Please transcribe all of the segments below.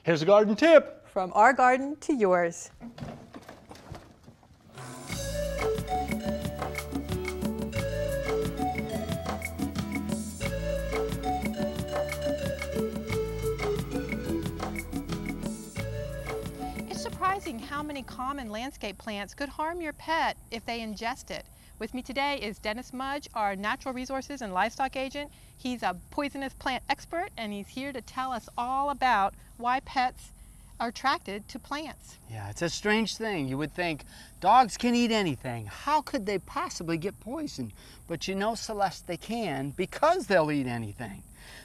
Here's a garden tip. From our garden to yours. It's surprising how many common landscape plants could harm your pet if they ingest it. With me today is Dennis Mudge, our natural resources and livestock agent. He's a poisonous plant expert, and he's here to tell us all about why pets are attracted to plants. Yeah, it's a strange thing. You would think dogs can eat anything. How could they possibly get poisoned? But you know, Celeste, they can because they'll eat anything.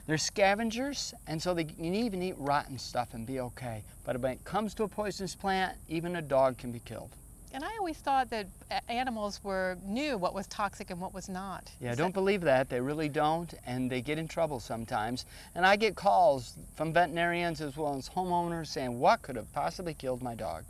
They're scavengers, and so they can even eat rotten stuff and be okay. But when it comes to a poisonous plant, even a dog can be killed. And I always thought that animals knew what was toxic and what was not. Yeah, don't believe that. They really don't, and they get in trouble sometimes. And I get calls from veterinarians as well as homeowners saying, what could have possibly killed my dog?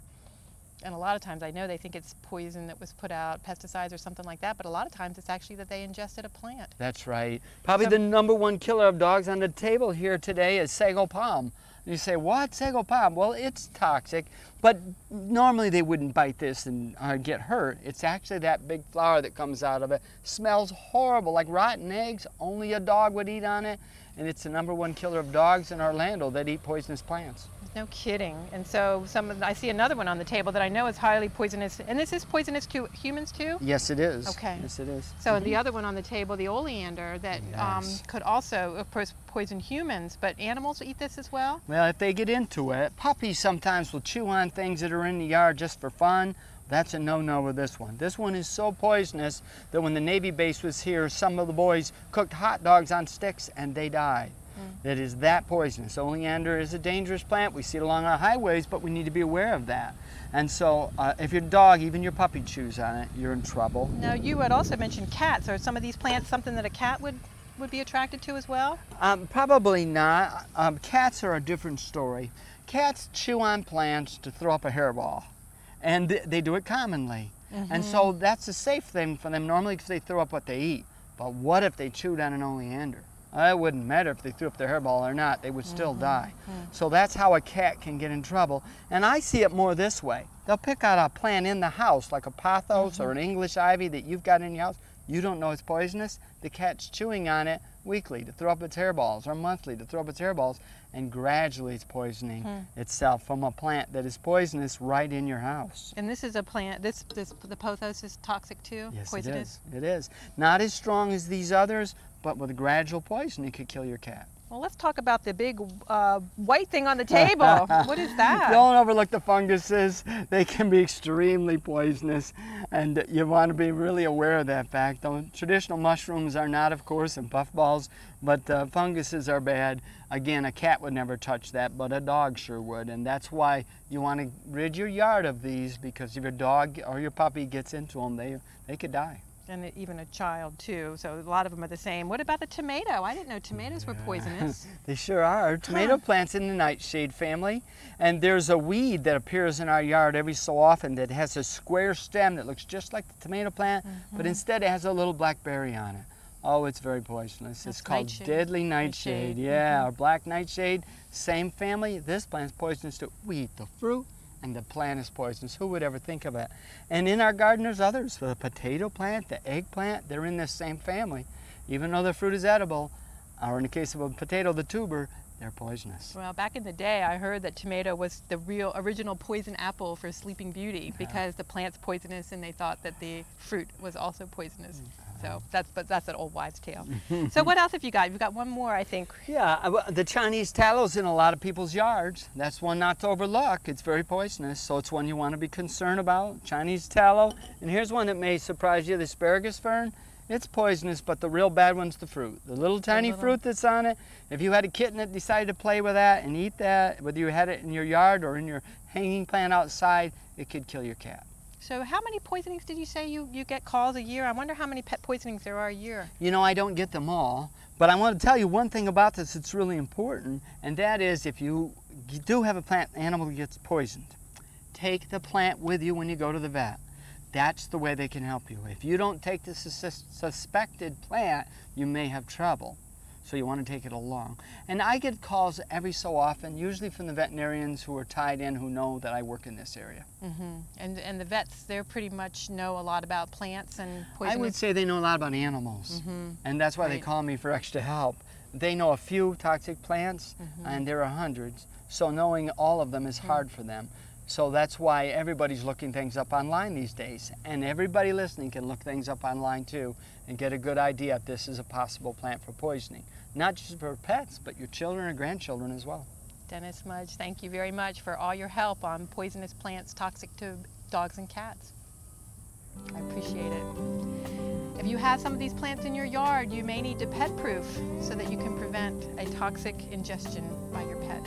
And a lot of times I know they think it's poison that was put out, pesticides or something like that, but a lot of times it's actually that they ingested a plant. That's right. Probably the #1 killer of dogs on the table here today is sago palm. You say, what? Sago palm? Well, it's toxic, but normally they wouldn't bite this and get hurt. It's actually that big flower that comes out of it. Smells horrible, like rotten eggs. Only a dog would eat on it, and it's the #1 killer of dogs in Orlando that eat poisonous plants. No kidding. And so I see another one on the table that I know is highly poisonous. And this is poisonous to humans too? Yes, it is. Okay. Yes, it is. So the other one on the table, the oleander, that Yes. could also, of course, poison humans, but animals eat this as well? Well, if they get into it, puppies sometimes will chew on things that are in the yard just for fun. That's a no-no with this one. This one is so poisonous that when the Navy base was here, some of the boys cooked hot dogs on sticks and they died. That is that poisonous. Oleander is a dangerous plant. We see it along our highways, but we need to be aware of that. And so if your dog, even your puppy, chews on it, you're in trouble. Now, you had also mentioned cats. Are some of these plants something that a cat would be attracted to as well? Probably not. Cats are a different story. Cats chew on plants to throw up a hairball, and they do it commonly. And so that's a safe thing for them normally because they throw up what they eat. But what if they chewed on an oleander? It wouldn't matter if they threw up their hairball or not, they would still die. So that's how a cat can get in trouble. And I see it more this way. They'll pick out a plant in the house, like a pothos or an English ivy that you've got in your house. You don't know it's poisonous. The cat's chewing on it weekly to throw up its hairballs, or monthly to throw up its hairballs, and gradually it's poisoning itself from a plant that is poisonous right in your house. And this is a plant, the pothos is toxic too? Yes, poisonous? it is. It is. Not as strong as these others, but with gradual poison, it could kill your cat. Well, let's talk about the big white thing on the table. What is that? Don't overlook the funguses. They can be extremely poisonous, and you want to be really aware of that fact. The traditional mushrooms are not, of course, and puffballs, but funguses are bad. Again, a cat would never touch that, but a dog sure would, and that's why you want to rid your yard of these, because if your dog or your puppy gets into them, they could die. And even a child too, so a lot of them are the same. What about the tomato? I didn't know tomatoes were poisonous. They sure are. Tomato plants in the nightshade family, and there's a weed that appears in our yard every so often that has a square stem that looks just like the tomato plant, but instead it has a little black berry on it. Oh, it's very poisonous. It's called deadly nightshade. Yeah, or black nightshade, same family. This plant's poisonous too. We eat the fruit, and the plant is poisonous. Who would ever think of it? And in our garden there's others. The potato plant, the eggplant, they're in this same family. Even though the fruit is edible, or in the case of a potato, the tuber, they're poisonous. Well, back in the day, I heard that tomato was the real original poison apple for Sleeping Beauty because the plant's poisonous and they thought that the fruit was also poisonous. So that's an old wives' tale. So what else have you got? You've got one more, I think. Yeah, the Chinese tallow's in a lot of people's yards. That's one not to overlook. It's very poisonous, so it's one you want to be concerned about. Chinese tallow. And here's one that may surprise you, the asparagus fern. It's poisonous, but the real bad one's the fruit. The little tiny fruit that's on it, if you had a kitten that decided to play with that and eat that, whether you had it in your yard or in your hanging plant outside, it could kill your cat. So how many poisonings did you say you get calls a year? I wonder how many pet poisonings there are a year. You know, I don't get them all, but I want to tell you one thing about this that's really important, and that is if you do have a plant animal that gets poisoned, take the plant with you when you go to the vet. That's the way they can help you. If you don't take the suspected plant, you may have trouble. So you want to take it along. And I get calls every so often, usually from the veterinarians who are tied in, who know that I work in this area. And the vets, they pretty much know a lot about plants and poisonous. I would say they know a lot about animals, and that's why they call me for extra help. They know a few toxic plants, and there are hundreds, so knowing all of them is hard for them. So that's why everybody's looking things up online these days, and everybody listening can look things up online too and get a good idea if this is a possible plant for poisoning. Not just for pets, but your children and grandchildren as well. Dennis Mudge, thank you very much for all your help on poisonous plants toxic to dogs and cats. I appreciate it. If you have some of these plants in your yard, you may need to pet proof so that you can prevent a toxic ingestion by your pet.